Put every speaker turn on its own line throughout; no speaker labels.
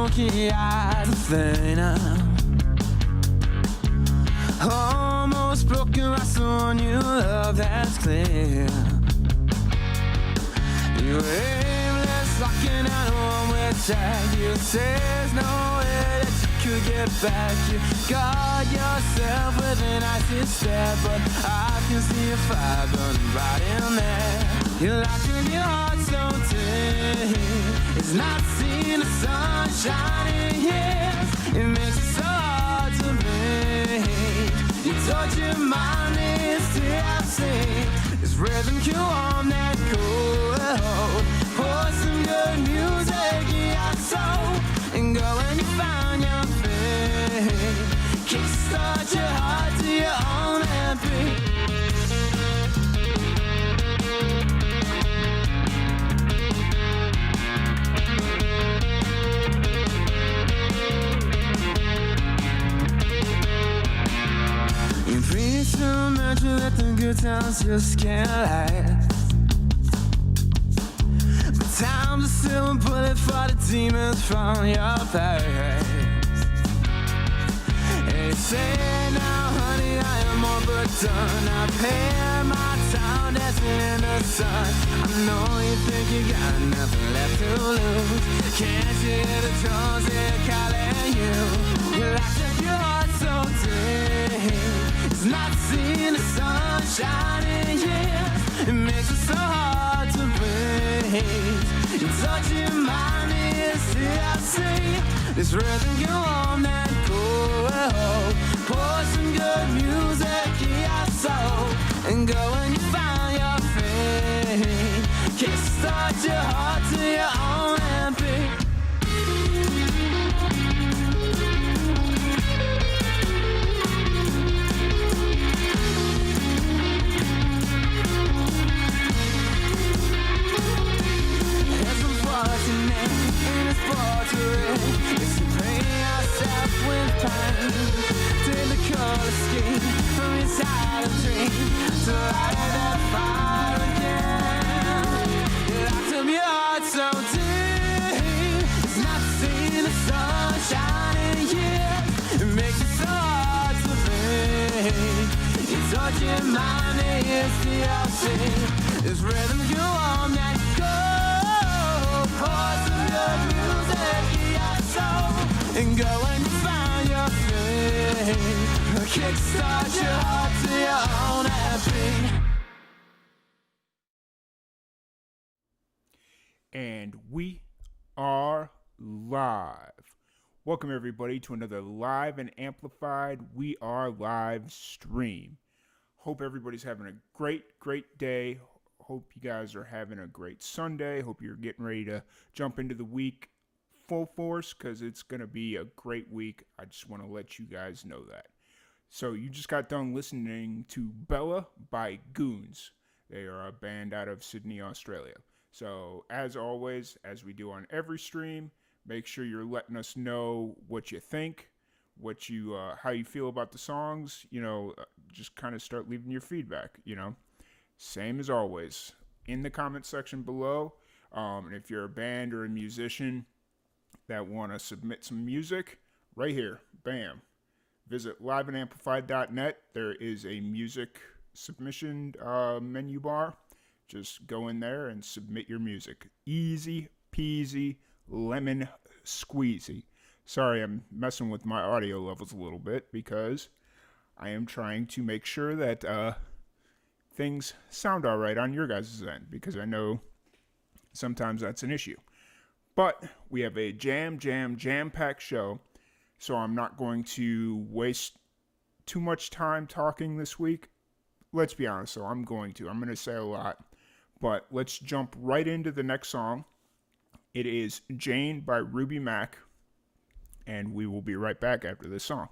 smoky eyes are fading. Almost broken rocks on your love, that's clear. You were aimless, locking out a one-way track. You say there's no way that you could get back. You guard yourself with an icy stare, but I can see a fire burning right in there. You locked in your heart so deep, it's not seeing the sun shining here. It makes it so hard to breathe. You touch your mind, it's TLC. This rhythm can warm that cold. Pour some good music in your soul, and go and you find your feet. Kickstart your heart to your own MP. You preach so much that the good times just can't last. But time's a silver bullet for the demons from your past. They say now, honey, I am all but done. I pay my time dancing in the sun. I know you think you got nothing left to lose. Can't you hear the drums, they're calling you. You locked up your heart so deep, it's not seeing the sun shining here. It makes it so hard to breathe. You touch your mind, it's TLC. This rhythm can warm that cold. Pour some good music in your soul, and go and you find your feet. Kickstart your heart to your own MP. It's to paint yourself with pain. Take the color scheme from inside a dream to light that fire again. You locked up your heart so deep, it's not seeing the sun shining here. It makes it so hard to breathe. You touch your mind, it's TLC. This rhythm you want that cold. Pour some good music in your soul, and go and find your feet. Kickstart your heart to your own happy.
And we are live. Welcome everybody to another live and amplified We Are Live stream. Hope everybody's having a great day. Hope you guys are having a great Sunday. Hope you're getting ready to jump into the week full force, because it's going to be a great week. I just want to let you guys know that. So you just got done listening to Bella by Goons. They are a band out of Sydney, Australia. So as always, as we do on every stream, make sure you're letting us know what you think, how you feel about the songs. Just kind of start leaving your feedback. Same as always, in the comment section below. And if you're a band or a musician that want to submit some music, right here, bam. Visit liveandamplified.net. There is a music submission menu bar. Just go in there and submit your music. Easy peasy, lemon squeezy. Sorry, I'm messing with my audio levels a little bit because I am trying to make sure that things sound all right on your guys' end, because I know sometimes that's an issue. But we have a jam-packed show, so I'm not going to waste too much time talking this week. Let's be honest, so I'm going to say a lot. But let's jump right into the next song. It is Jane by Ruby Mack, and we will be right back after this song.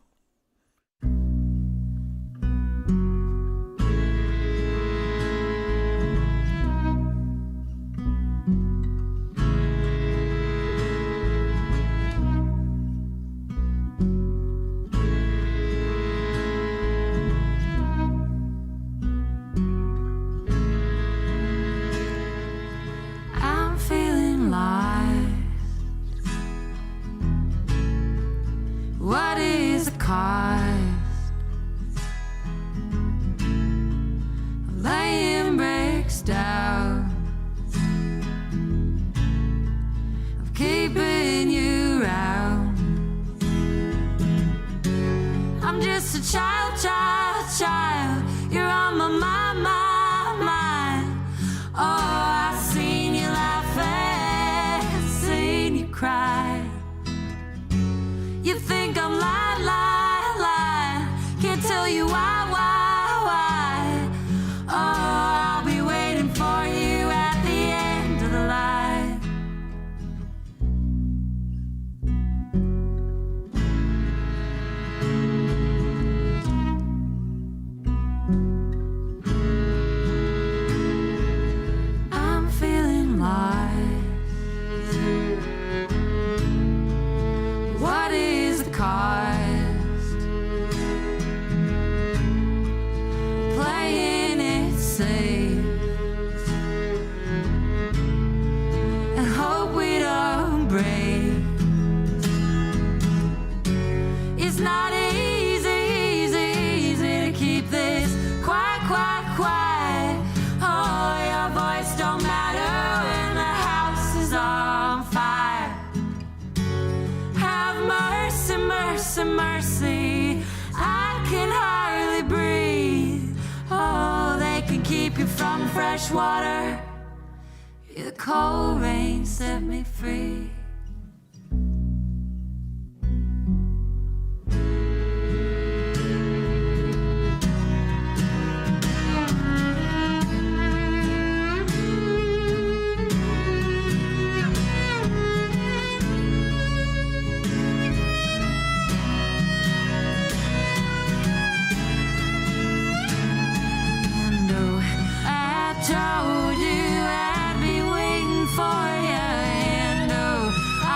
a child, child, child. You're on my mind, mind, mind. Oh, I've seen you laughing, seen you cry. You think I'm lying, lying, lying. Can't tell you why, why. Oh, I'll be waiting for you at the end of the line. I'm feeling lost. What is the cost? Playing it safe and hope we don't break. It's not easy to keep this quiet, quiet, quiet. Oh, your voice don't matter when the house is on fire. Have mercy, mercy, mercy. I can hardly breathe. Oh, they can keep you from fresh water. The cold rain set me free. And oh, I told you I'd be waiting for you. And oh, I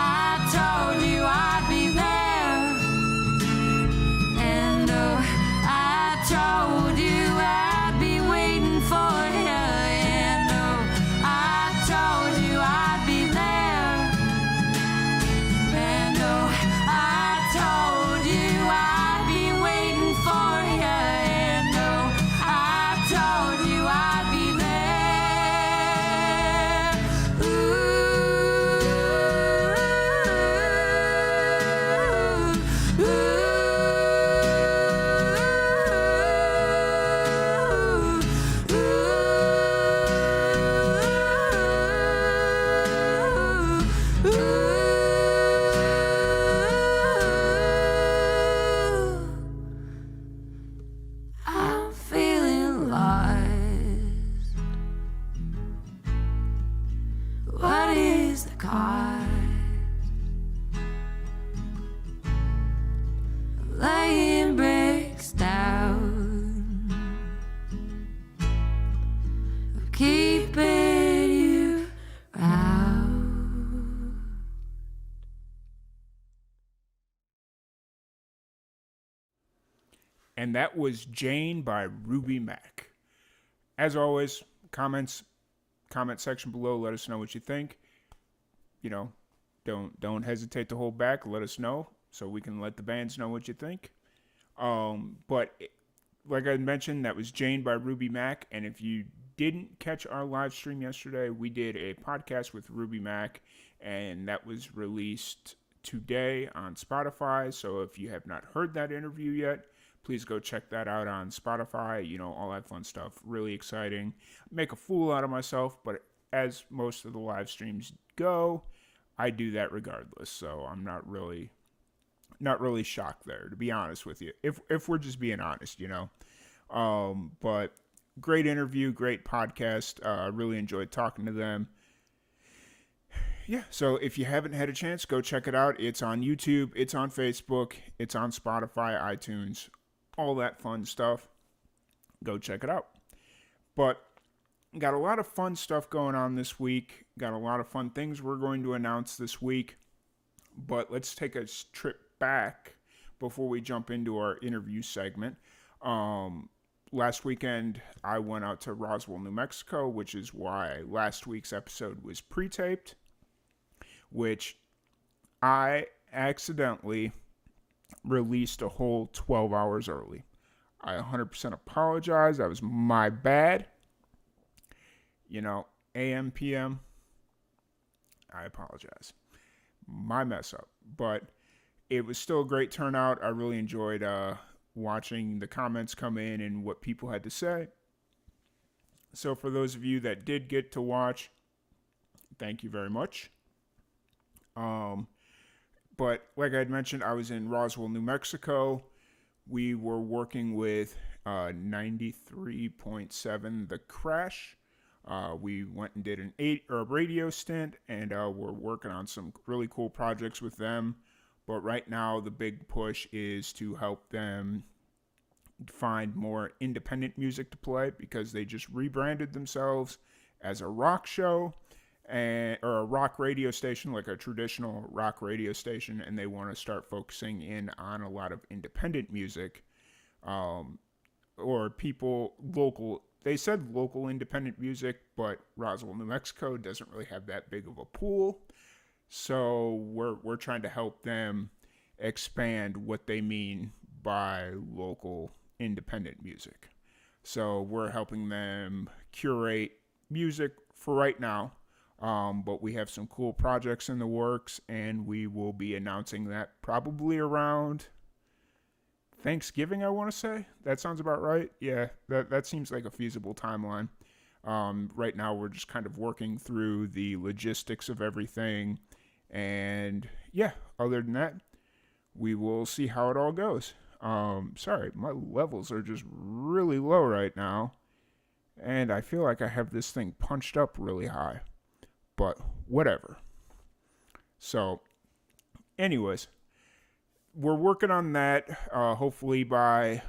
told you I'd be there. And oh, I told you I'd be waiting for you. And oh, I told you I'd be there. And oh, I told you I'd be waiting for you. And oh, I told you I'd be there. Ooh, I'm feeling lost. What is the cost? Laying bricks down, of keeping you out.
And that was Jane by Ruby Mack. As always, comment section below. Let us know what you think. You know, don't hesitate to hold back. Let us know so we can let the bands know what you think. But like I mentioned, that was Jane by Ruby Mack. And if you didn't catch our live stream yesterday, we did a podcast with Ruby Mack, and that was released today on Spotify. So if you have not heard that interview yet, please go check that out on Spotify. You know, all that fun stuff. Really exciting. Make a fool out of myself, but as most of the live streams go, I do that regardless. So I'm not really shocked there, to be honest with you. If we're just being honest, you know. But great interview, great podcast. Really enjoyed talking to them. Yeah, so if you haven't had a chance, go check it out. It's on YouTube, it's on Facebook, it's on Spotify, iTunes, all that fun stuff. Go check it out. But got a lot of fun stuff going on this week. Got a lot of fun things we're going to announce this week. But let's take a trip back before we jump into our interview segment. Last weekend, I went out to Roswell, New Mexico, which is why last week's episode was pre-taped, which I accidentally released a whole 12 hours early. I 100% apologize. That was my bad. You know, AM, PM, I apologize. My mess up. But it was still a great turnout. I really enjoyed watching the comments come in and what people had to say. So for those of you that did get to watch, thank you very much. But like I had mentioned, I was in Roswell, New Mexico. We were working with 93.7 The Crash. We went and did a radio stint, and we're working on some really cool projects with them. But right now, the big push is to help them find more independent music to play, because they just rebranded themselves as a rock show or a rock radio station, like a traditional rock radio station, and they want to start focusing in on a lot of independent music, or people local. They said local independent music, but Roswell, New Mexico doesn't really have that big of a pool. So we're trying to help them expand what they mean by local independent music. So we're helping them curate music for right now. But we have some cool projects in the works, and we will be announcing that probably around Thanksgiving, I want to say. That sounds about right. Yeah, that seems like a feasible timeline. Right now, we're just kind of working through the logistics of everything. And yeah, other than that, we will see how it all goes. Sorry, my levels are just really low right now. And I feel like I have this thing punched up really high. But whatever. So, anyways, we're working on that. Hopefully by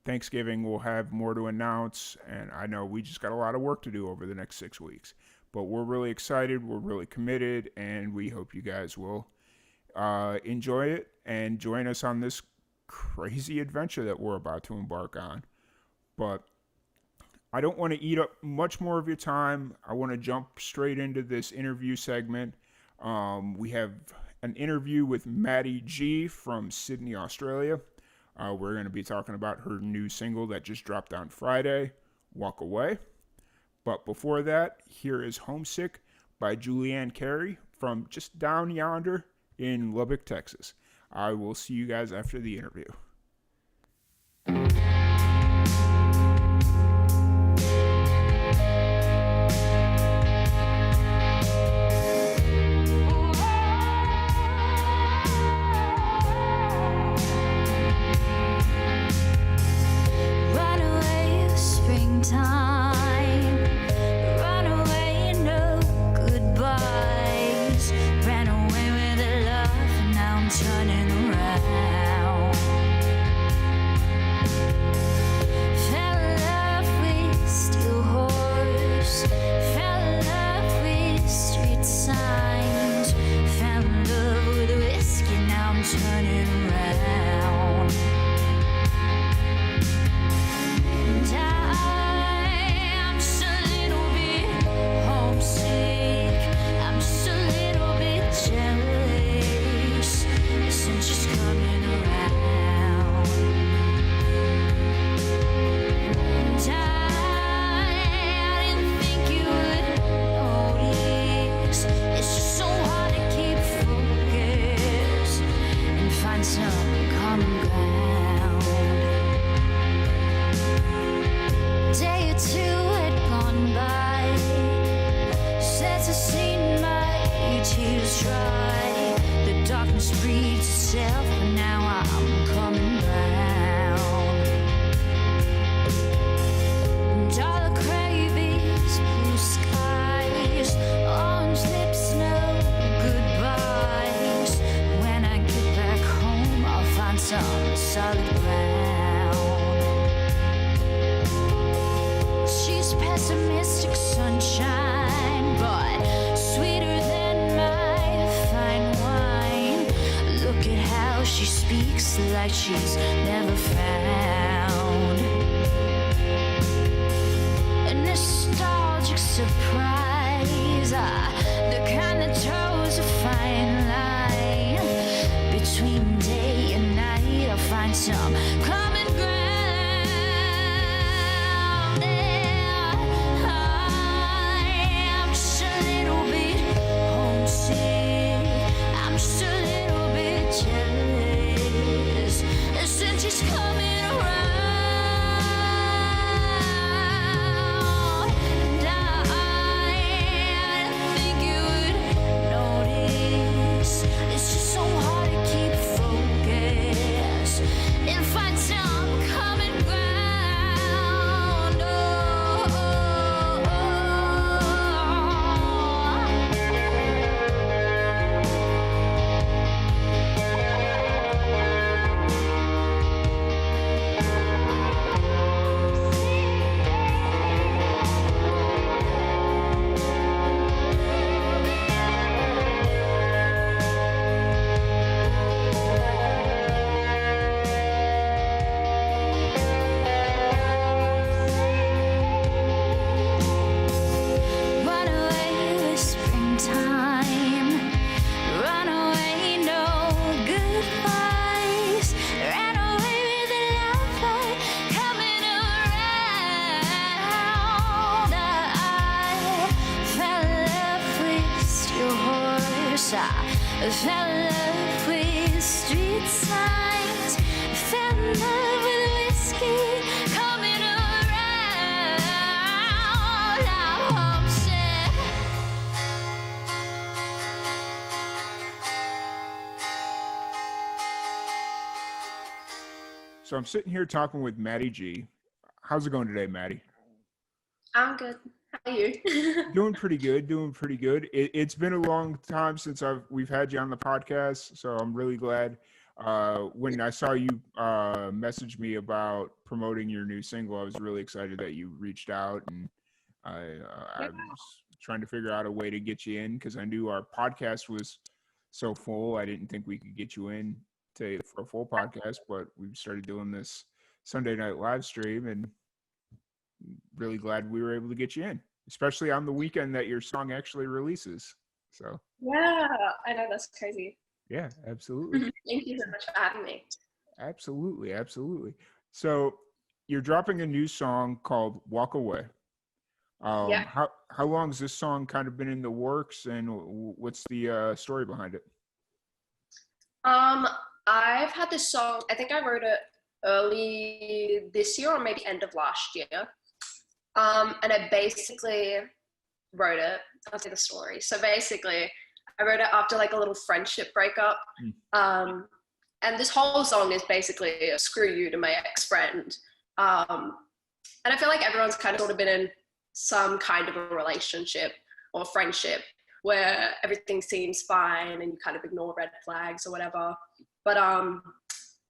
Thanksgiving, we'll have more to announce. And I know we just got a lot of work to do over the next 6 weeks. But we're really excited. We're really committed. And we hope you guys will enjoy it and join us on this crazy adventure that we're about to embark on. But I don't want to eat up much more of your time. I want to jump straight into this interview segment. We have an interview with Maddie G from Sydney, Australia. We're going to be talking about her new single that just dropped on Friday, Walk Away. But before that, here is Homesick by Julianne Carey from just down yonder in Lubbock, Texas. I will see you guys after the interview.
Like she's never found a nostalgic surprise, the kind that toes a fine line between day and night. I'll find some common ground. I'm just a little bit homesick. I'm just a little bit jealous. I fell in love with street signs, fell in love with whiskey coming around. I'm homesick.
So I'm sitting here talking with Maddie G. How's it going today, Maddie?
I'm good. How are you?
Doing pretty good. It's been a long time since we've had you on the podcast, so I'm really glad. When I saw you message me about promoting your new single, I was really excited that you reached out, and I was trying to figure out a way to get you in because I knew our podcast was so full. I didn't think we could get you in for a full podcast, but we started doing this Sunday night live stream, and really glad we were able to get you in, especially on the weekend that your song actually releases. So
Yeah, I know, that's crazy.
yeah, absolutely.
Thank you so much for having me.
Absolutely. So you're dropping a new song called Walk Away.
Yeah.
How long has this song kind of been in the works, and what's the story behind it?
I've had this song, I think I wrote it early this year or maybe end of last year. And I basically wrote it. I'll tell the story. So basically, I wrote it after like a little friendship breakup. And this whole song is basically a screw you to my ex-friend. And I feel like everyone's kind of sort of been in some kind of a relationship or friendship where everything seems fine and you kind of ignore red flags or whatever. But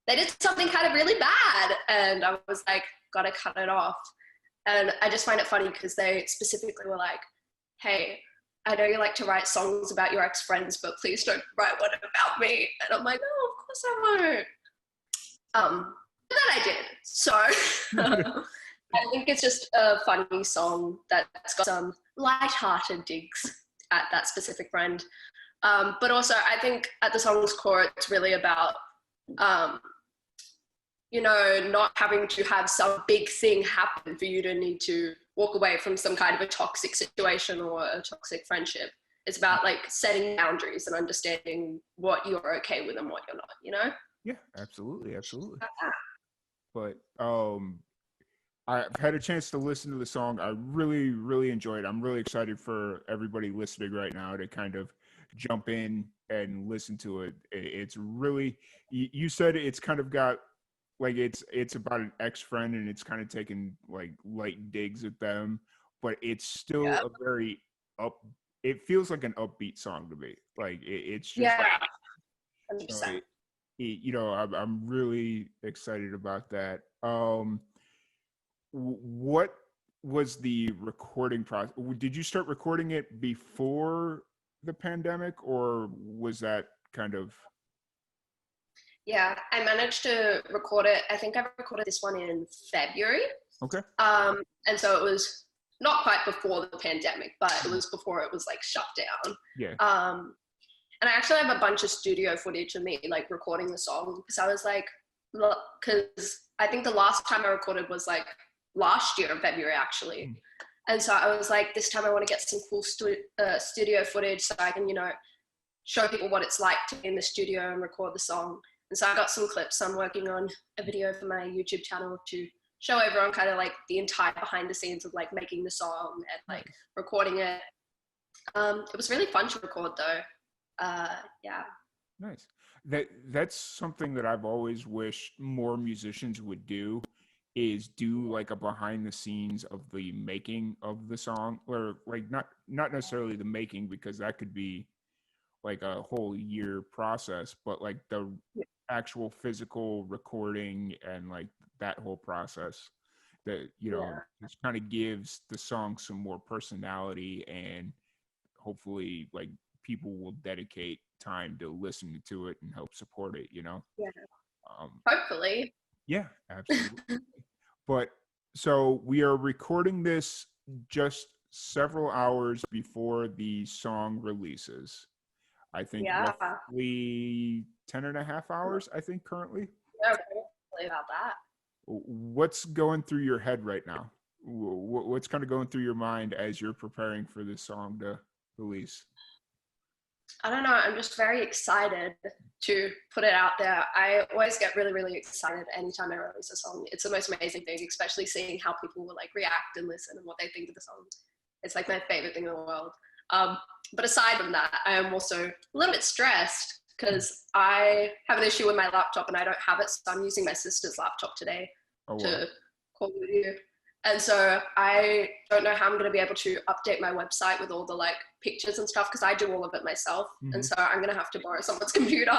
they did something kind of really bad and I was like, gotta cut it off. And I just find it funny because they specifically were like, hey, I know you like to write songs about your ex-friends, but please don't write one about me. And I'm like, oh, of course I won't. But then I did. So I think it's just a funny song that's got some light-hearted digs at that specific friend. But also I think at the song's core, it's really about, not having to have some big thing happen for you to need to walk away from some kind of a toxic situation or a toxic friendship. It's about like setting boundaries and understanding what you're okay with and what you're not,
Yeah, absolutely. But I've had a chance to listen to the song. I really, really enjoyed it. I'm really excited for everybody listening right now to kind of jump in and listen to it. It's really, you said it's kind of got, like it's about an ex-friend and it's kind of taking like light digs at them, but it's still a very it feels like an upbeat song to me. Like it's just
100%.
I'm really excited about that. What was the recording process? Did you start recording it before the pandemic, or was that kind of?
Yeah, I managed to record it. I think I recorded this one in February.
Okay.
And so it was not quite before the pandemic, but it was before it was like shut down.
Yeah.
And I actually have a bunch of studio footage of me like recording the song because I was like, because I think the last time I recorded was like last year in February actually. And so I was like, this time I want to get some cool studio footage so I can, show people what it's like to be in the studio and record the song. And so I got some clips. I'm working on a video for my YouTube channel to show everyone kind of like the entire behind the scenes of like making the song and like recording it. It was really fun to record though. Yeah.
Nice. That's something that I've always wished more musicians would do, is do like a behind the scenes of the making of the song, or like not necessarily the making, because that could be like a whole year process, but like the actual physical recording and like that whole process that, you know, just kind of gives the song some more personality, and hopefully like people will dedicate time to listen to it and help support it, you know?
Yeah.
Um,
Hopefully.
yeah, absolutely. But so we are recording this just several hours before the song releases. I think roughly 10 and a half hours, I think, currently.
Yeah, really about that.
What's going through your head right now? What's kind of going through your mind as you're preparing for this song to release?
I don't know. I'm just very excited to put it out there. I always get really, really excited anytime I release a song. It's the most amazing thing, especially seeing how people will like react and listen and what they think of the song. It's like my favorite thing in the world. But aside from that, I am also a little bit stressed because I have an issue with my laptop and I don't have it. So I'm using my sister's laptop today to call with you. And so I don't know how I'm going to be able to update my website with all the like pictures and stuff, because I do all of it myself. And so I'm going to have to borrow someone's computer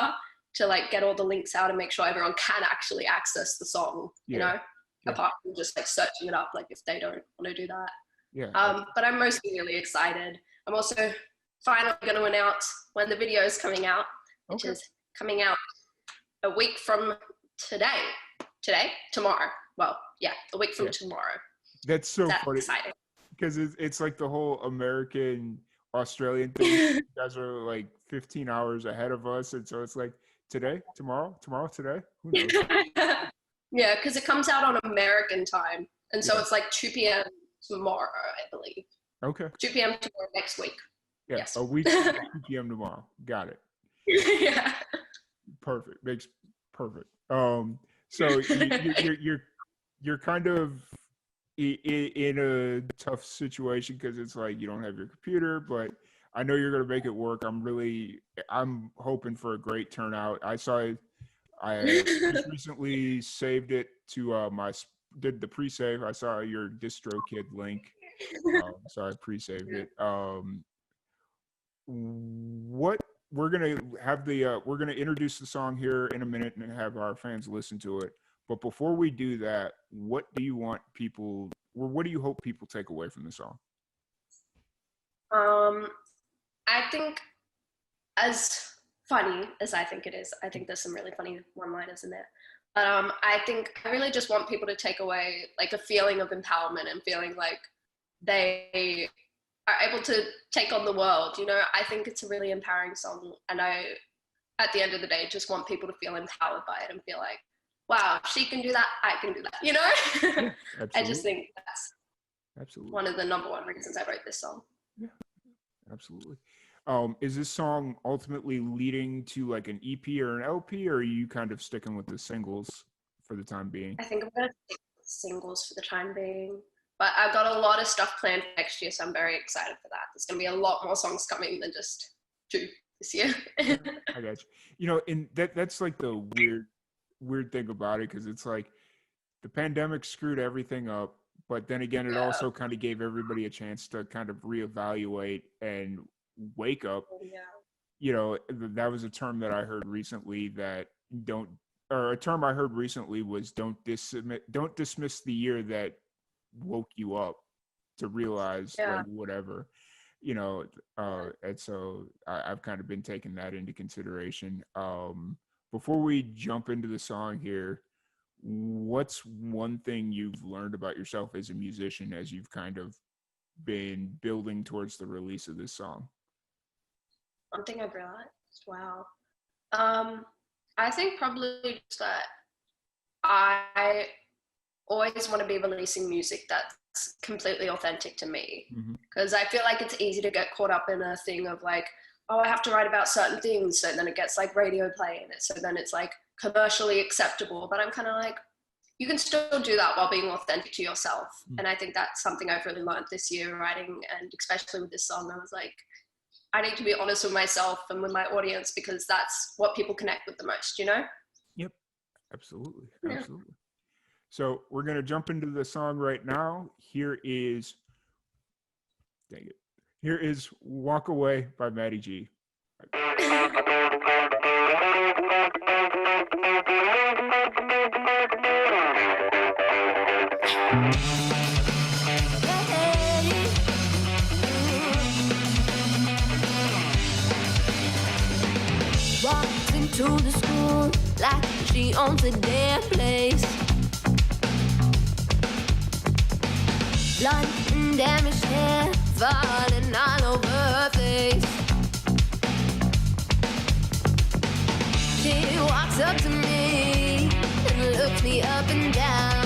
to like get all the links out and make sure everyone can actually access the song, you know, apart from just like searching it up, like if they don't want to do that. But I'm mostly really excited. I'm also finally going to announce when the video is coming out, which is coming out a week from tomorrow. Well, yeah, a week from tomorrow.
That's so funny.
Exciting.
Because it's like the whole American Australian thing. You guys are like 15 hours ahead of us, and so it's like today, tomorrow, today. Who knows?
Yeah, because it comes out on American time, and so it's like 2 p.m. tomorrow, I believe. Okay. 2 p.m. tomorrow next week.
Yeah,
yes.
A week 2 p.m. tomorrow. Got it.
Yeah.
Perfect. Makes perfect. So you're kind of in a tough situation because it's like you don't have your computer, but I know you're gonna make it work. I'm hoping for a great turnout. I just recently saved it to did the pre-save. I saw your DistroKid link, so I pre-saved it. What we're gonna have we're gonna introduce the song here in a minute and have our fans listen to it. But before we do that, what do you hope people take away from the song?
I think, as funny as I think it is, I think there's some really funny one-liners in there. But I think I really just want people to take away like a feeling of empowerment and feeling like they are able to take on the world. You know, I think it's a really empowering song, and I, at the end of the day, just want people to feel empowered by it and feel like, wow, if she can do that, I can do that, you know? Yeah, I just think that's one of the number one reasons I wrote this song.
Yeah, absolutely. Is this song ultimately leading to like an EP or an LP, or are you kind of sticking with the singles for the time being?
I think I'm going to stick with singles for the time being. But I've got a lot of stuff planned for next year, so I'm very excited for that. There's going to be a lot more songs coming than just 2 this year.
I got you. You know, and that's like the weird thing about it, because it's like the pandemic screwed everything up, but then again, it also kind of gave everybody a chance to kind of reevaluate and wake up. You know, that was a term that I heard recently was don't dismiss the year that woke you up to realize like whatever, you know, and so I've kind of been taking that into consideration. Before we jump into the song here, what's one thing you've learned about yourself as a musician as you've kind of been building towards the release of this song?
One thing I've realized, wow. I think probably just that I always want to be releasing music that's completely authentic to me, because I feel like it's easy to get caught up in a thing of like, oh, I have to write about certain things, so then it gets like radio play in it, so then it's like commercially acceptable, but I'm kind of like, you can still do that while being authentic to yourself. And I think that's something I've really learned this year writing, and especially with this song, I was like, I need to be honest with myself and with my audience, because that's what people connect with the most, you know?
Yep. Absolutely.
Yeah.
Absolutely. So we're going to jump into the song right now. Here is Walk Away by Maddie G.
Walks into the school like she owns a damn place. Blunt and damaged hair falling all over her face. She walks up to me and looks me up and down.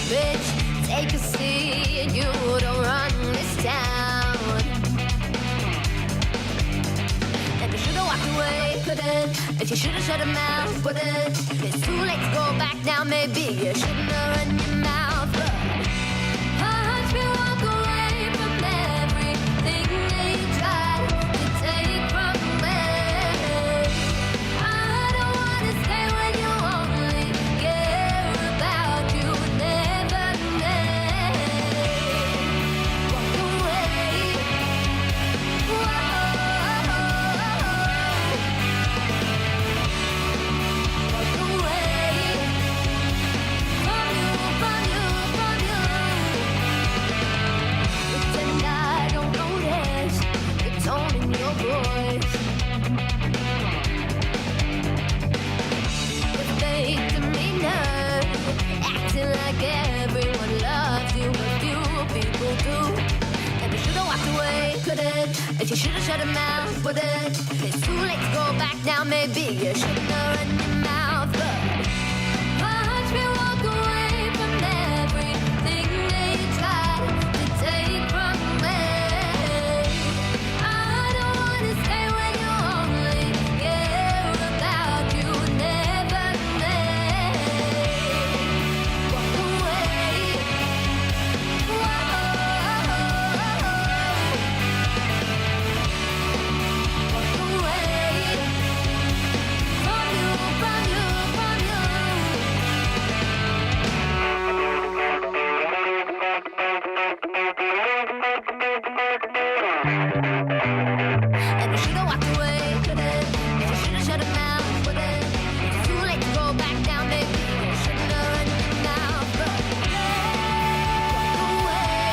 Bitch, take a seat, you don't run this town. And you should've walked away, couldn't. And you should've shut her mouth, wouldn't. It's too late to go back now, maybe you shouldn't have run your mouth. But watch me walk away from everything that you tried to take from me. I don't wanna stay when you only care about you and never me. Walk away. Whoa. Walk away from you. Pretend I don't notice the tone in your voice. The fake demeanor, acting like everyone loves you, a few people do. And you should've walked away, couldn't. And you should've shut her mouth, wouldn't. It's too late to go back now, maybe you shouldn't have run your mouth. But watch me walk away from everything that you tried to take from me. I don't wanna stay when you only care about you and never me. Walk away. Whoa. Walk away from you. And you should've walked away, couldn't. And you should've shut her mouth, wouldn't. It's too late to go back now, maybe you shouldn't have run your mouth. But walk away.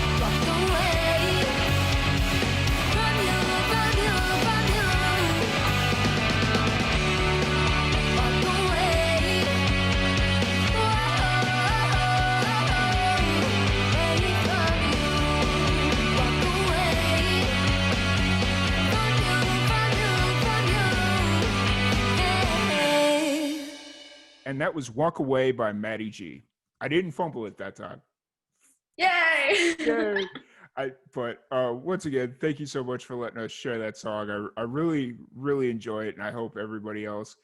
Walk away from you. Walk away.
And that was Walk Away by Maddie G. I didn't fumble it that time.
Yay!
Yay. But once again, thank you so much for letting us share that song. I really, really enjoy it. And I hope everybody else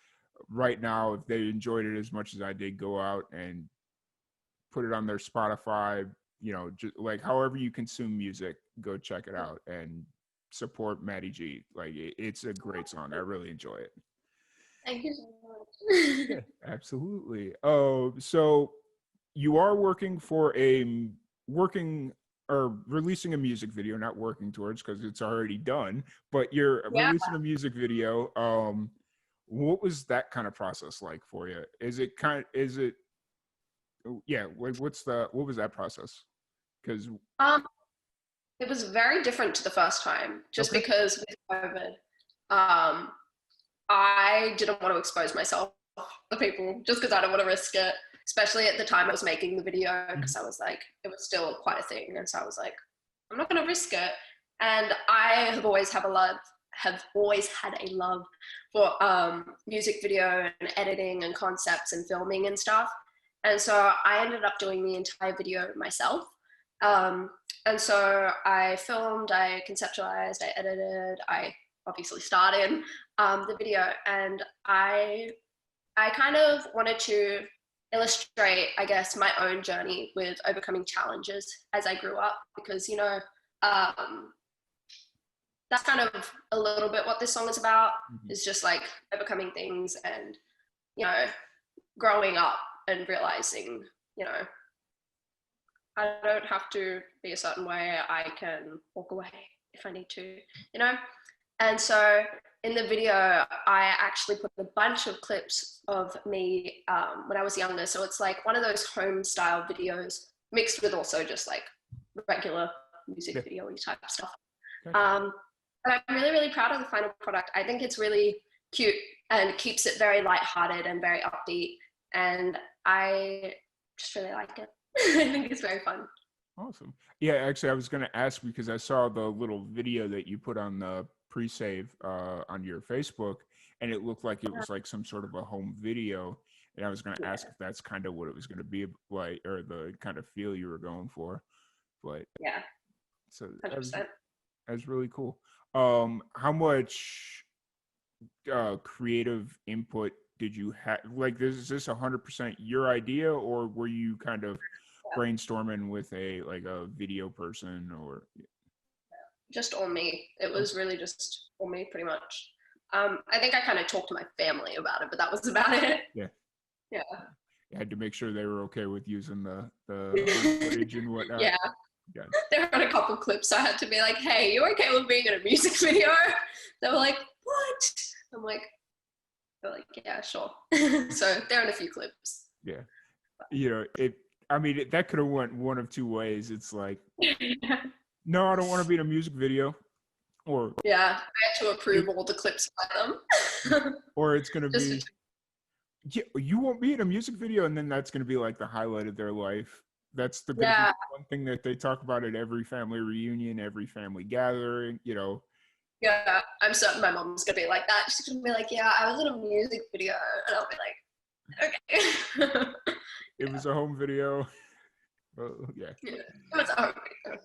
right now, if they enjoyed it as much as I did, go out and put it on their Spotify, just like however you consume music, go check it out and support Maddie G. Like it's a great song. I really enjoy it.
Thank you so much.
Yeah, absolutely. So you are working or releasing a music video, not working towards because it's already done, but you're
Yeah.
releasing a music video. What was that kind of process like for you? What was that process? Because
It was very different to the first time, just
Okay.
because with COVID, I didn't want to expose myself to people just because I don't want to risk it, especially at the time I was making the video, because I was like, it was still quite a thing. And so I was like, I'm not going to risk it. And I have always had a love for music video and editing and concepts and filming and stuff. And so I ended up doing the entire video myself. And so I filmed, I conceptualized, I edited, I obviously starred in the video, and I kind of wanted to illustrate, I guess, my own journey with overcoming challenges as I grew up, because, um, that's kind of a little bit what this song is about, is just like overcoming things and, growing up and realizing, I don't have to be a certain way. I can walk away if I need to, you know? And so in the video, I actually put a bunch of clips of me when I was younger. So it's like one of those home style videos mixed with also just like regular music video type stuff. But I'm really, really proud of the final product. I think it's really cute and keeps it very lighthearted and very upbeat. And I just really like it. I think it's very fun.
Awesome. Yeah, actually, I was going to ask because I saw the little video that you put on the pre-save on your Facebook, and it looked like it was like some sort of a home video. And I was going to ask if that's kind of what it was going to be like, or the kind of feel you were going for. But
yeah,
so
100%.
that's really cool. How much creative input did you have? Like, is this 100% your idea, or were you kind of brainstorming with a video person, or
just all me? It was really just all me, pretty much. I think I kind of talked to my family about it, but that was about it.
Yeah. You had to make sure they were okay with using the footage and whatnot.
Yeah. There were a couple clips, so I had to be like, hey, you okay with being in a music video? They were like, what? I'm like, they're like, yeah, sure. So they're in a few clips.
Yeah. That could have went one of two ways. It's like, no, I don't want to be in a music video. Or
yeah, I had to approve all the clips by them.
Or it's going to be, yeah, you won't be in a music video, and then that's going to be like the highlight of their life. That's the one thing that they talk about at every family reunion, every family gathering,
Yeah, I'm certain my mom's gonna be like that. She's gonna be like, yeah, I was in a music video, and I'll be like, okay.
It was a home video. Well, yeah.
It was a home video.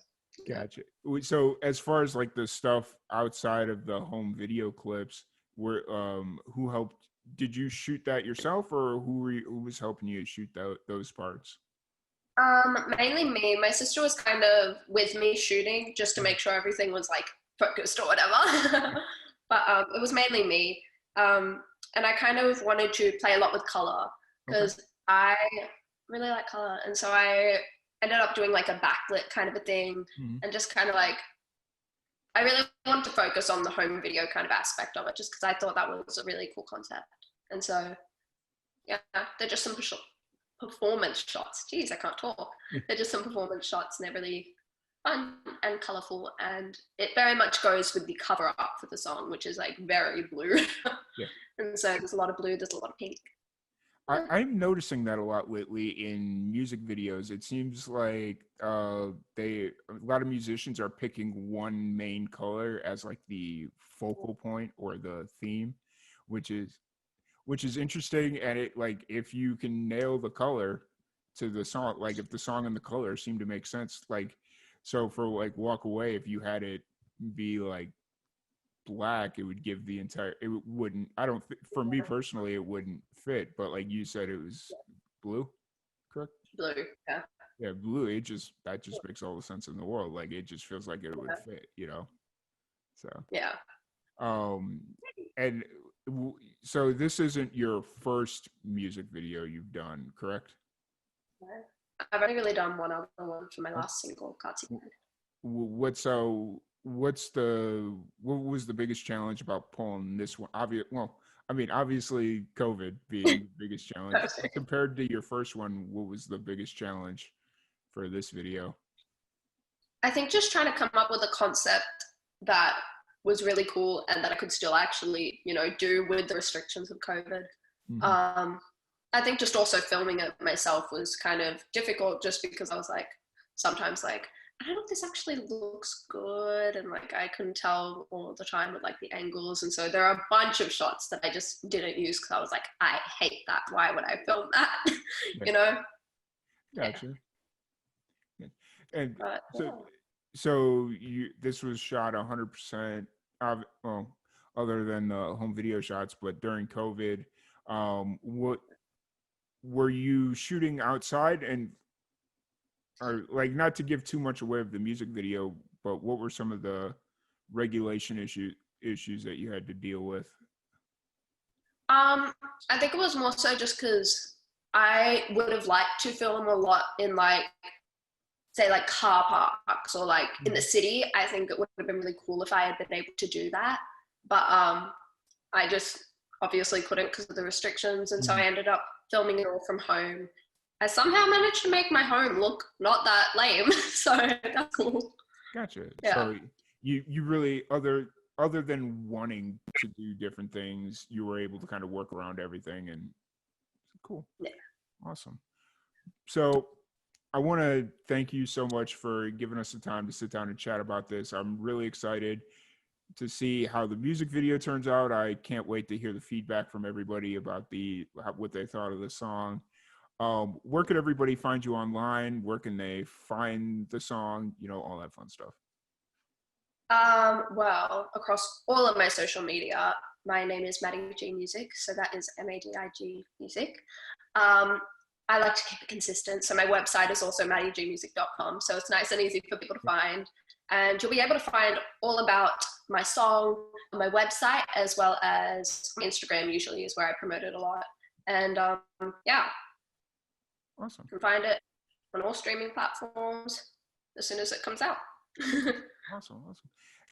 Gotcha. So as far as like the stuff outside of the home video clips, who helped? Did you shoot that yourself, or who was helping you shoot those parts?
Mainly me. My sister was kind of with me shooting just to make sure everything was like focused or whatever. But it was mainly me. And I kind of wanted to play a lot with color because I really like color. And so I ended up doing like a backlit kind of a thing, and just kind of like, I really wanted to focus on the home video kind of aspect of it, just because I thought that was a really cool concept. And so, yeah, they're just some performance shots. Jeez, I can't talk. They're just some performance shots, and they're really fun and colorful, and it very much goes with the cover art for the song, which is like very blue. And so there's a lot of blue, there's a lot of pink.
I'm noticing that a lot lately in music videos. It seems like a lot of musicians are picking one main color as like the focal point or the theme, which is interesting. And it, like, if you can nail the color to the song, like if the song and the color seem to make sense, like, so for like Walk Away, if you had it be like black, it would give the entire, it wouldn't, for me personally, it wouldn't fit, but like you said, it was blue, correct?
Blue, yeah.
Yeah, blue, that just makes all the sense in the world. Like, it just feels like it would fit, So.
Yeah.
And so this isn't your first music video you've done, correct?
I've only really done one other one for my last single, Cartoon.
What was the biggest challenge about pulling this one? Obviously COVID being the biggest challenge. Compared to your first one, what was the biggest challenge for this video?
I think just trying to come up with a concept that was really cool and that I could still actually, do with the restrictions of COVID. I think just also filming it myself was kind of difficult, just because I was like, sometimes like, I don't know if this actually looks good, and like I couldn't tell all the time with like the angles, and so there are a bunch of shots that I just didn't use because I was like, I hate that. Why would I film that?
Gotcha. Yeah. And
But
so this was shot 100% well, other than the home video shots, but during COVID, what were you shooting outside? And or like, not to give too much away of the music video, but what were some of the regulation issues that you had to deal with?
I think it was more so just because I would have liked to film a lot in like, say, like car parks or like in the city. I think it would have been really cool if I had been able to do that, but I just obviously couldn't because of the restrictions, and so I ended up filming it all from home. I somehow managed to make my home look not that lame, so that's cool.
Gotcha.
Yeah.
So you really, other than wanting to do different things, you were able to kind of work around everything, and cool.
Yeah.
Awesome. So I want to thank you so much for giving us the time to sit down and chat about this. I'm really excited to see how the music video turns out. I can't wait to hear the feedback from everybody about what they thought of the song. Where could everybody find you online? Where can they find the song? All that fun stuff.
Well, across all of my social media, my name is Maddie G Music, so that is MADIG Music. I like to keep it consistent, so my website is also maddiegmusic.com, so it's nice and easy for people to find. And you'll be able to find all about my song on my website, as well as Instagram usually is where I promote it a lot. And yeah.
Awesome.
You can find it on all streaming platforms as soon as it comes out.
Awesome.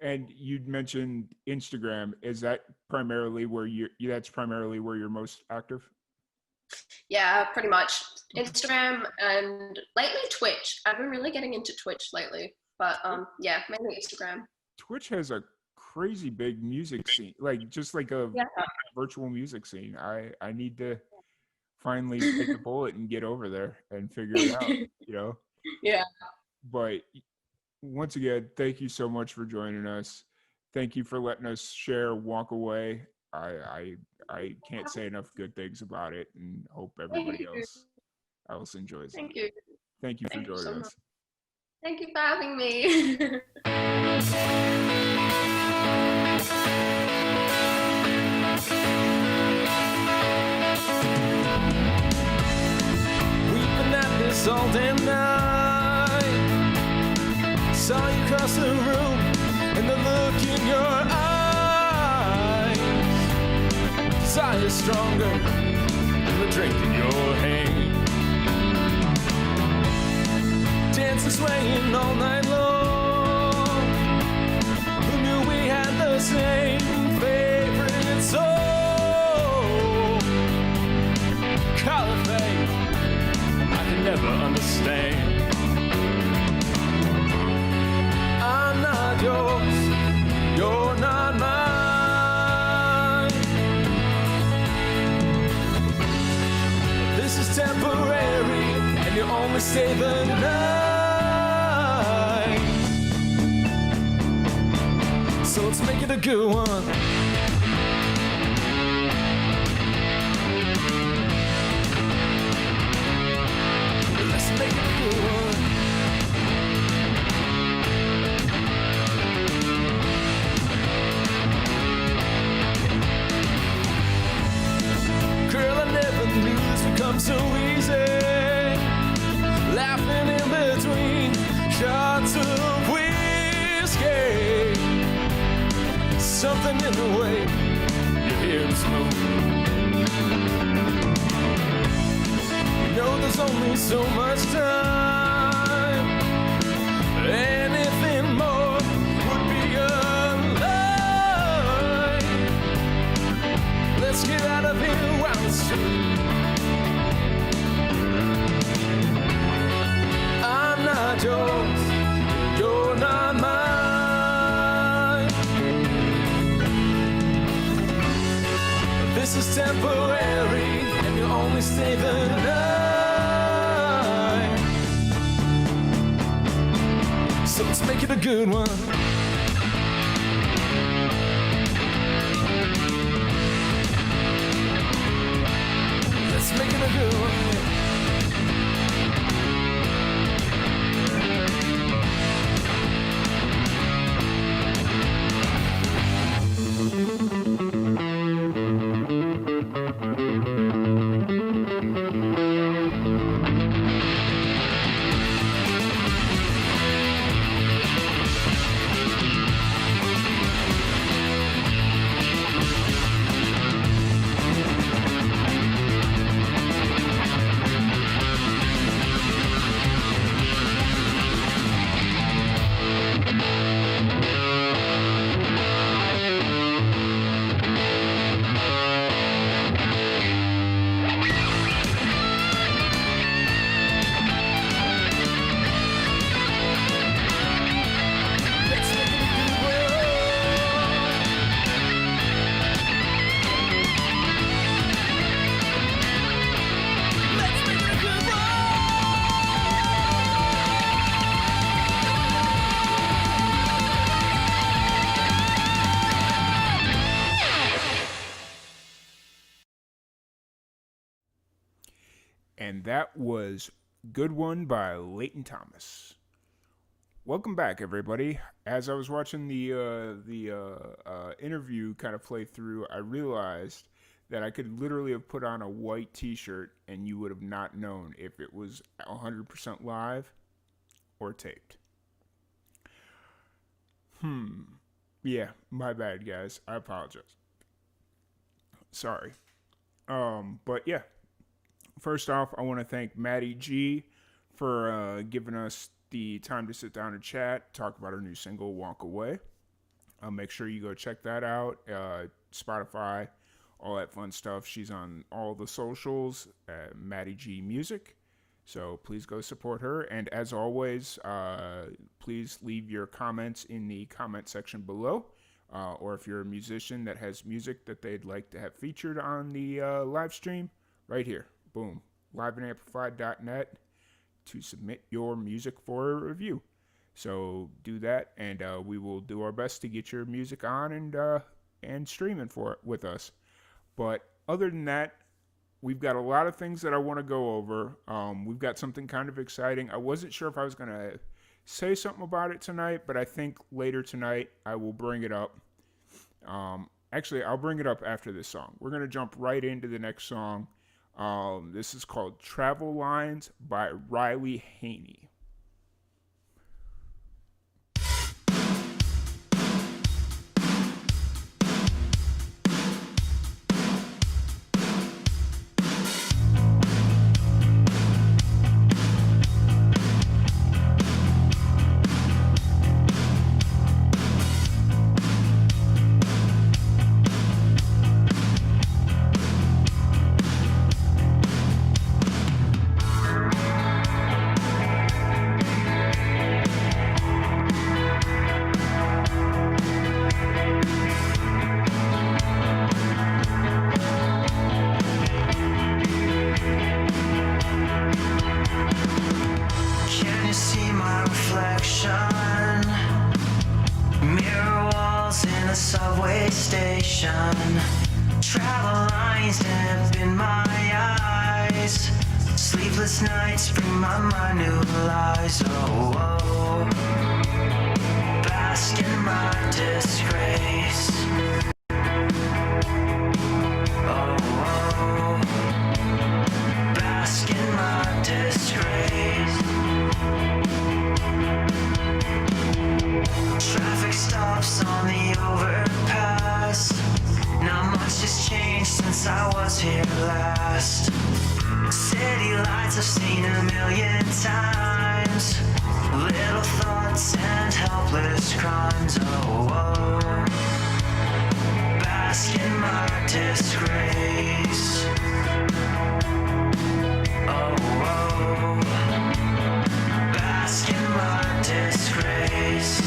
And you'd mentioned Instagram. Is that primarily where that's primarily where you're most active?
Yeah, pretty much. Instagram and lately Twitch. I've been really getting into Twitch lately, but yeah, mainly Instagram.
Twitch has a crazy big music scene, like just like a virtual music scene. I need to finally take the bullet and get over there and figure it out,
Yeah.
But once again, thank you so much for joining us. Thank you for letting us share Walk Away. I can't say enough good things about it, and hope everybody else enjoys it.
Thank you.
Thank you for joining us.
Thank you for having me.
All damn night, saw you cross the room, and the look in your eyes, desire stronger than the drink in your hand, dancing, swaying all night long. Who knew we had the same favorite song? Call it fate, never understand. I'm not yours, you're not mine. This is temporary, and you only stay the night. So let's make it a good one. Make it a good one. Girl, I never knew this would come so easy. Laughing in between shots of whiskey. Something in the way you hear us move. There's only so much time. Anything more would be a lie. Let's get out of here while it's true. I'm not yours, you're not mine. This is temporary, and you only stay the night. So let's make it a good one. Let's make it a good one.
And that was Good One by Leighton Thomas. Welcome back, everybody. As I was watching the interview kind of play through, I realized that I could literally have put on a white t-shirt and you would have not known if it was 100% live or taped. Yeah, my bad, guys. I apologize. Sorry. But yeah. First off, I want to thank Maddie G for giving us the time to sit down and chat, talk about her new single, Walk Away. Make sure you go check that out. Spotify, all that fun stuff. She's on all the socials, Maddie G Music. So please go support her. And as always, please leave your comments in the comment section below. Or if you're a musician that has music that they'd like to have featured on the live stream, right here. Boom. liveandamplified.net to submit your music for a review. So do that, and we will do our best to get your music on and streaming for it with us. But other than that, we've got a lot of things that I want to go over. We've got something kind of exciting. I wasn't sure if I was going to say something about it tonight, but I think later tonight I will bring it up. Actually, I'll bring it up after this song. We're going to jump right into the next song. This is called Travel Lines by Riley Haney.
Travel lines have been my eyes. Sleepless nights bring my mind new lies. Oh, oh. Bask in my disgrace. Oh, oh. Bask in my disgrace. Traffic stops on the overpass. Not much has changed since I was here last. City lights I've seen a million times. Little thoughts and helpless crimes. Oh, oh. Bask in my disgrace. Oh, oh. Bask in my disgrace.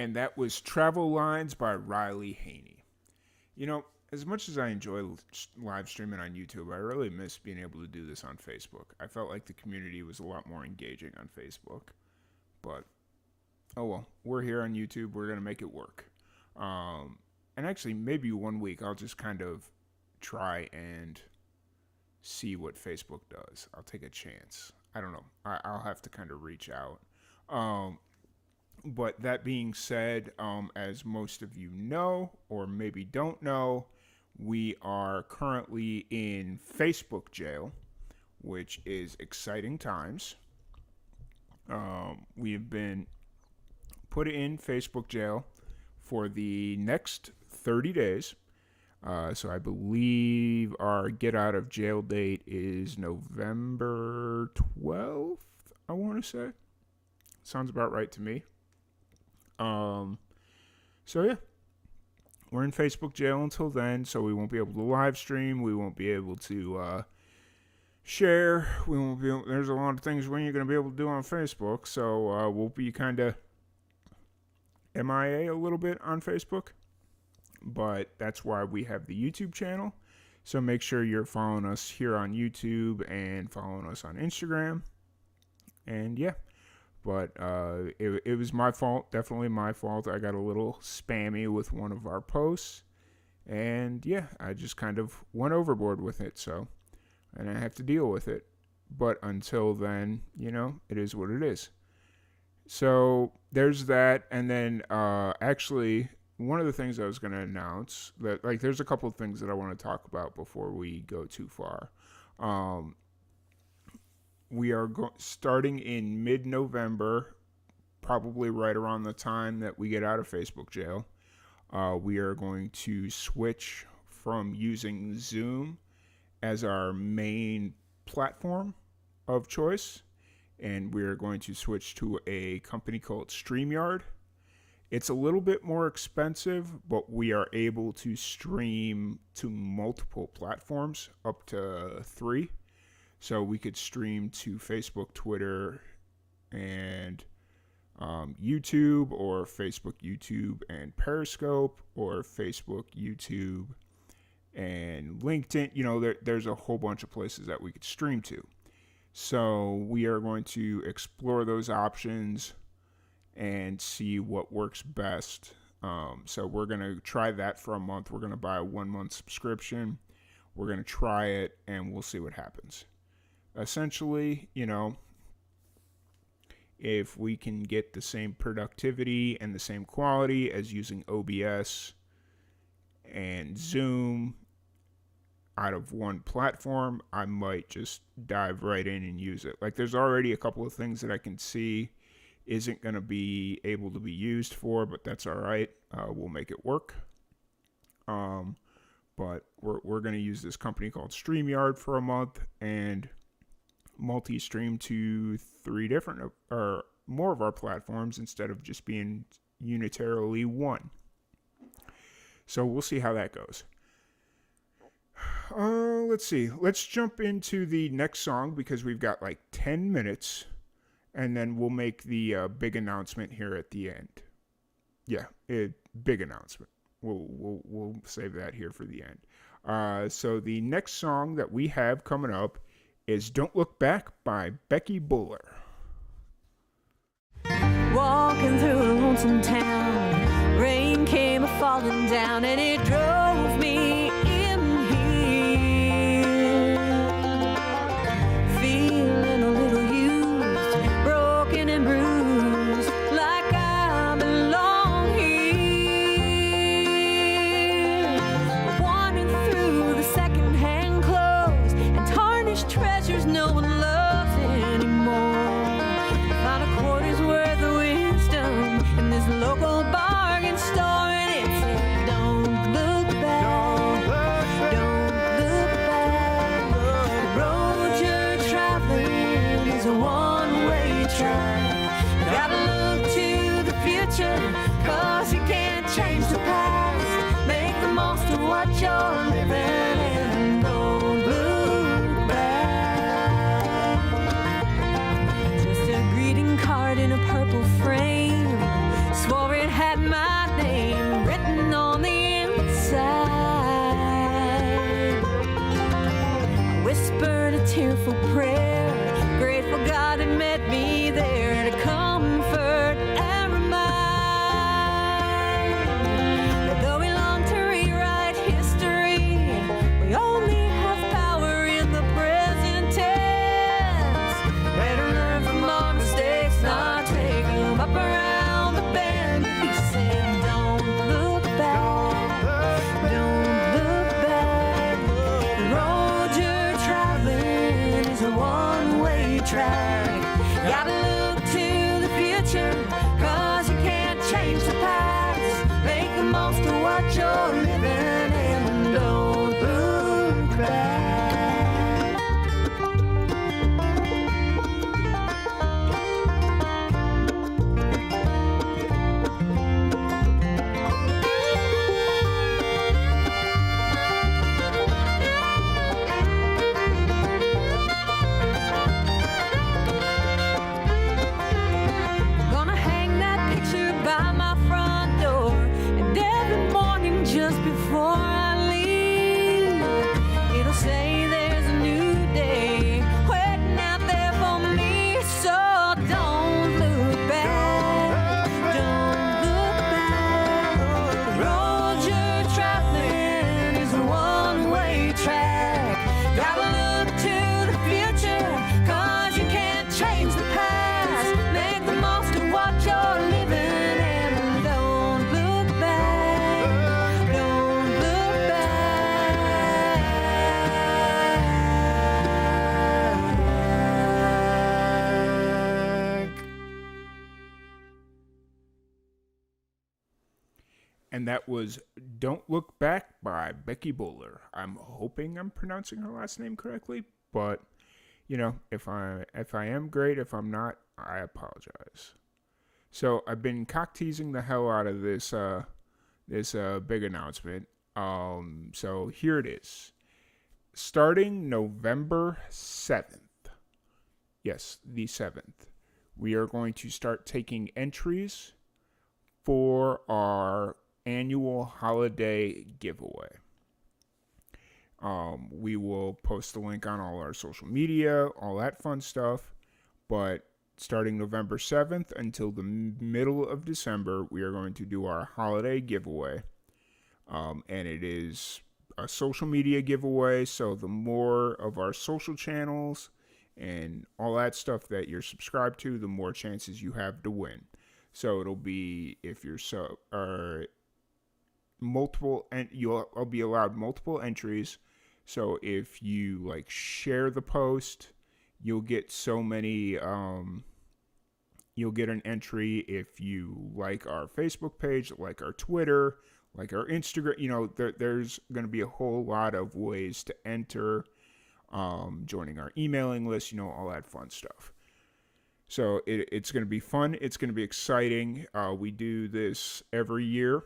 and that was Travel Lines by Riley Haney. You know, as much as I enjoy live streaming on YouTube, I really miss being able to do this on Facebook. I felt like the community was a lot more engaging on Facebook. But, oh well, we're here on YouTube. We're going to make it work. And actually, maybe one week I'll just kind of try and see what Facebook does. I'll take a chance. I don't know. I'll have to kind of reach out. But that being said, as most of you know, or maybe don't know, we are currently in Facebook jail, which is exciting times. We have been put in Facebook jail for the next 30 days. So I believe our get out of jail date is November 12th, I want to say. Sounds about right to me. So yeah, we're in Facebook jail until then, so we won't be able to live stream. We won't be able to share. We won't be able, there's a lot of things we ain't going to be able to do on Facebook, so we'll be kind of MIA a little bit on Facebook. But that's why we have the YouTube channel. So make sure you're following us here on YouTube and following us on Instagram. And yeah. But it was my fault, definitely my fault. I got a little spammy with one of our posts. And yeah, I just kind of went overboard with it. So, and I have to deal with it. But until then, you know, it is what it is. So there's that. And then actually, one of the things I was going to announce, that like there's a couple of things that I want to talk about before we go too far. We are starting in mid-November, probably right around the time that we get out of Facebook jail. We are going to switch from using Zoom as our main platform of choice, and we are going to switch to a company called StreamYard. It's a little bit more expensive, but we are able to stream to multiple platforms, up to 3. So we could stream to Facebook, Twitter, and YouTube, or Facebook, YouTube, and Periscope, or Facebook, YouTube, and LinkedIn. You know, there's a whole bunch of places that we could stream to. So we are going to explore those options and see what works best. So we're going to try that for a month. We're going to buy a 1-month subscription. We're going to try it, and we'll see what happens. Essentially, you know, if we can get the same productivity and the same quality as using OBS and Zoom out of one platform, I might just dive right in and use it. Like, there's already a couple of things that I can see isn't going to be able to be used for, but that's all right. We'll make it work. But we're going to use this company called StreamYard for a month and multi-stream to 3 different or more of our platforms instead of just being unitarily one. So we'll see how that goes. Let's see. Let's jump into the next song because we've got like 10 minutes, and then we'll make the big announcement here at the end. Yeah, big announcement. We'll save that here for the end. So the next song that we have coming up is Don't Look Back by Becky Buller.
Walking through a lonesome town, rain came a-falling down, and it drove me in here. Feeling a little used, broken and bruised, like I belong here. Wandering through the second-hand clothes and tarnished treasures no one loves anymore. Found a quarter's worth of wisdom in this local bargain store, and it said, don't look tearful prayer. Grateful God had met me there to comfort and remind that though we long to rewrite history, we only have power in the present tense. Better learn from our mistakes, not take them up around the bend. He said, don't look back, don't look back. The road you're traveling is a one-way track. Gotta look to the future, cause you can't change the past. Make the most of what you're living and don't look back. Gonna hang that picture by my front door, and every morning just before I leave, it'll say there's a new day waiting out there for me. So don't look back, don't look back. The road you're traveling is a one-way track. Gotta look to the future, cause you can't change the past. Make the most of what you're living and don't look back, don't look back.
And that was Don't Look Back by Becky Bowler. I'm hoping I'm pronouncing her last name correctly, but you know, if I am great, if I'm not, I apologize. So I've been cock teasing the hell out of this big announcement. So here it is. Starting November 7th. Yes, the 7th. We are going to start taking entries for our annual holiday giveaway. We will post the link on all our social media, all that fun stuff. But starting November 7th until the middle of December, we are going to do our holiday giveaway. And it is a social media giveaway. So the more of our social channels and all that stuff that you're subscribed to, the more chances you have to win. So it'll be, if you're multiple, and you'll be allowed multiple entries. So if you like share the post, you'll get so many, you'll get an entry. If you like our Facebook page, like our Twitter, like our Instagram, you know, there's going to be a whole lot of ways to enter, joining our emailing list, you know, all that fun stuff. So it's going to be fun. It's going to be exciting. We do this every year.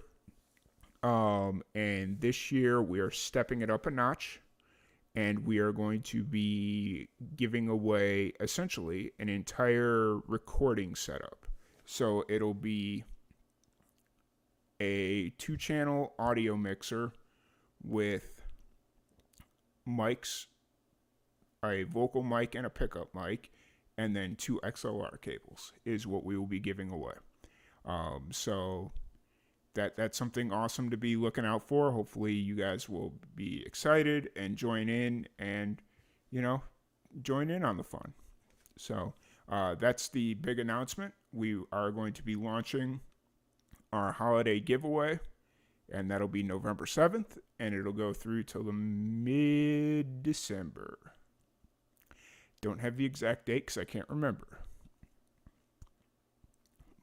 And this year we are stepping it up a notch, and we are going to be giving away essentially an entire recording setup. So it'll be a 2-channel audio mixer with mics, a vocal mic and a pickup mic, and then 2 XLR cables is what we will be giving away. So that's something awesome to be looking out for. Hopefully you guys will be excited and join in and, you know, join in on the fun. So that's the big announcement. We are going to be launching our holiday giveaway, and that'll be November 7th, and it'll go through till the mid-December. Don't have the exact date because I can't remember.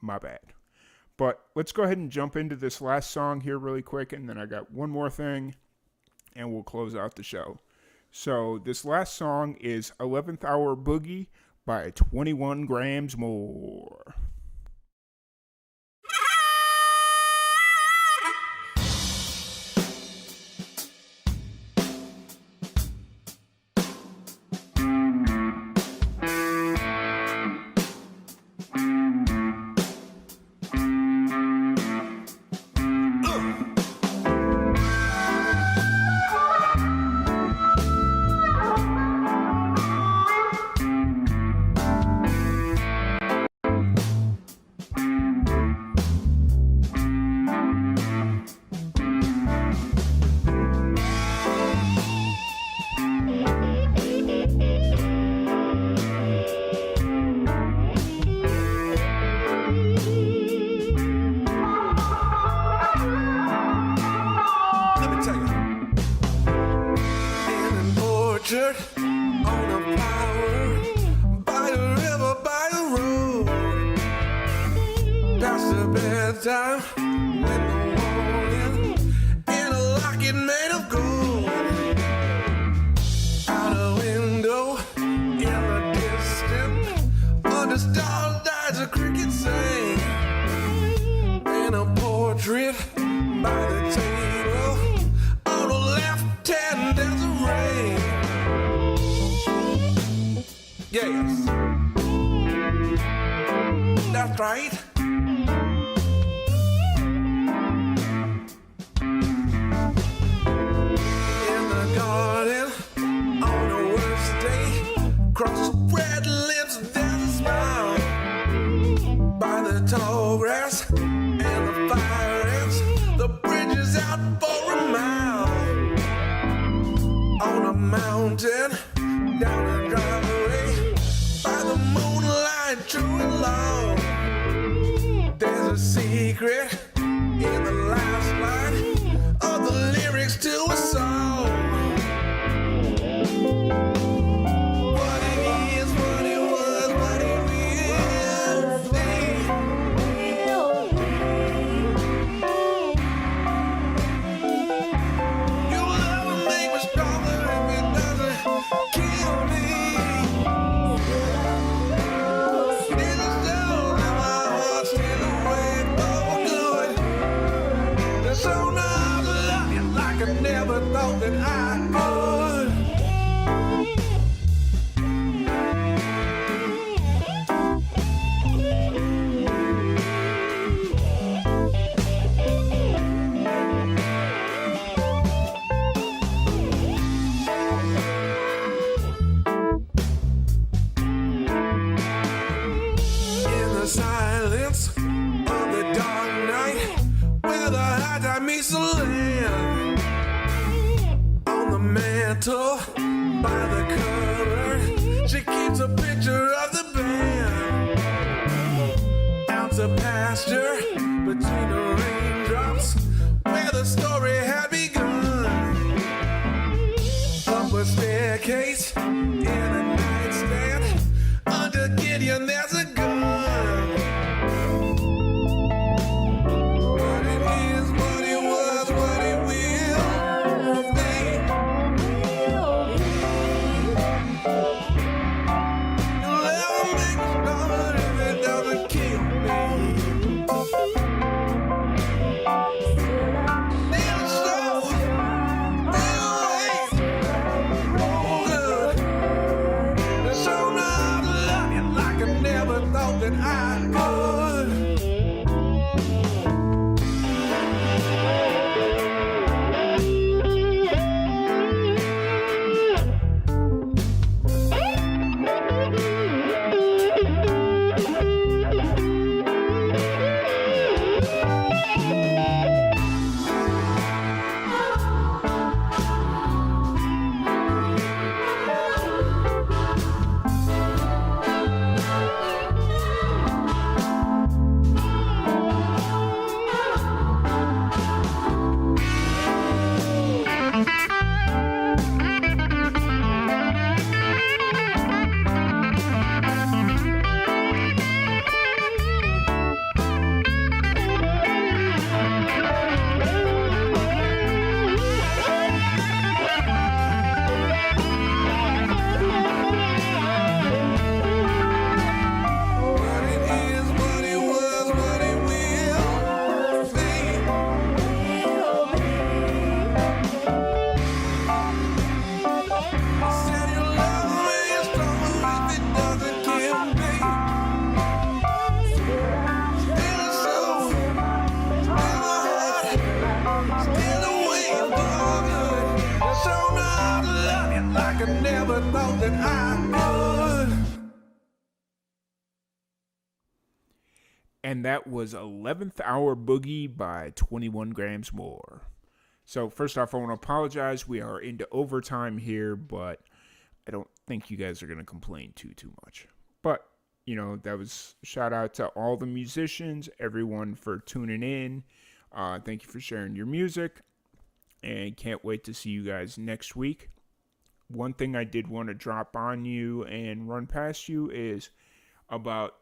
My bad. But let's go ahead and jump into this last song here really quick, and then I got one more thing, and we'll close out the show. So this last song is 11th Hour Boogie by 21 Grams More.
shirt on a flower by the river, by the road. Past the bedtime with the warning in a locket made of gold. Out a window in the distance, under stars dies a cricket sing. In a portrait by the table, on the left hand there's a ring. Yes, that's right. In the garden, on the worst day, across the red lips there's a smile. By the tall grass and the fire ants, the bridge is out for a mile. On a mountain, down a driveway, by the moonlight, true and long. There's a secret in the last line of the lyrics to a song. What it is, what it was, what it will be. Your love will make me stronger if it doesn't kill me. There's a soul in my heart still awake for good. There's so much love you like I never thought that I could. In the silence of the dark night, where the high tide meets the land. On the mantle, by the cover, she keeps a picture of the band. Out to pasture, between the raindrops, where the story had begun. Up a staircase, in a nightstand, under Gideon there's a gun. What it is, what it was, what it will be. You'll never make me stronger if it doesn't kill me. Feel so, feel away, good. There's so much love you like I never thought that I could. What it is, what it was, what it will be. Said your love will make you stronger if it doesn't kill me. Still a soul, still a heart, still a way for good. There's so much love you like I never thought that I could.
And that was 11th Hour Boogie by 21 Grams More. So first off, I want to apologize. We are into overtime here, but I don't think you guys are going to complain too much. But, you know, that was shout out to all the musicians, everyone for tuning in. Thank you for sharing your music. And can't wait to see you guys next week one thing I did want to drop on you and run past you is about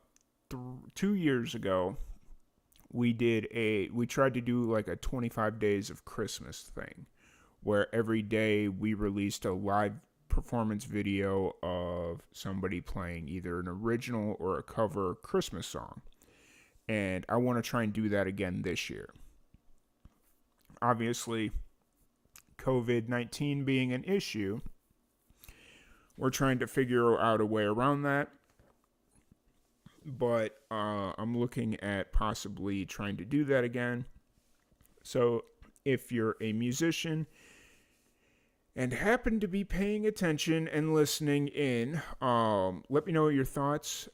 2 years ago, we tried to do like a 25 days of Christmas thing, where every day we released a live performance video of somebody playing either an original or a cover Christmas song. And I want to try and do that again this year. Obviously, COVID-19 being an issue, we're trying to figure out a way around that. But I'm looking at possibly trying to do that again. So if you're a musician and happen to be paying attention and listening in, let me know your thoughts.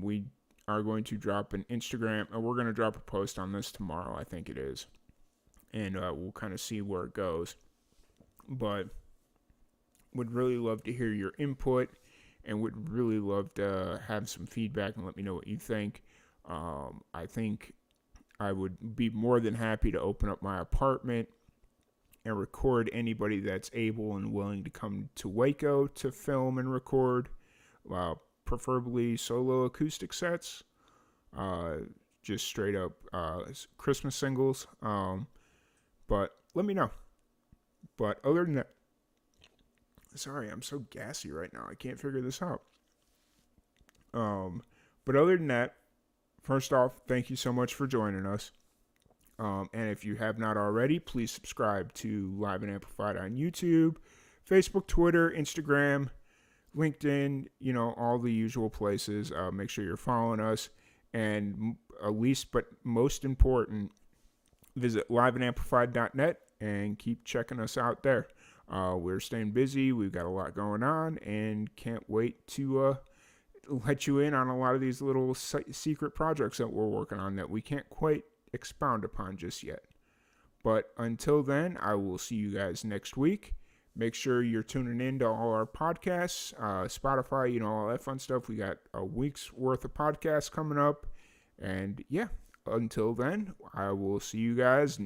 We are going to drop an Instagram, and we're going to drop a post on this tomorrow, I think it is. And we'll kind of see where it goes. But would really love to hear your input, and would really love to have some feedback and let me know what you think. I think I would be more than happy to open up my apartment and record anybody that's able and willing to come to Waco to film and record, preferably solo acoustic sets, just straight up Christmas singles. But let me know. But other than that, sorry, I'm so gassy right now. I can't figure this out. But other than that, first off, thank you so much for joining us. And if you have not already, please subscribe to Live and Amplified on YouTube, Facebook, Twitter, Instagram, LinkedIn, all the usual places. Make sure you're following us. And least but most important, visit liveandamplified.net and keep checking us out there. We're staying busy. We've got a lot going on and can't wait to let you in on a lot of these little secret projects that we're working on that we can't quite expound upon just yet. But until then, I will see you guys next week. Make sure you're tuning in to all our podcasts, Spotify, all that fun stuff. We got a week's worth of podcasts coming up. And yeah, until then, I will see you guys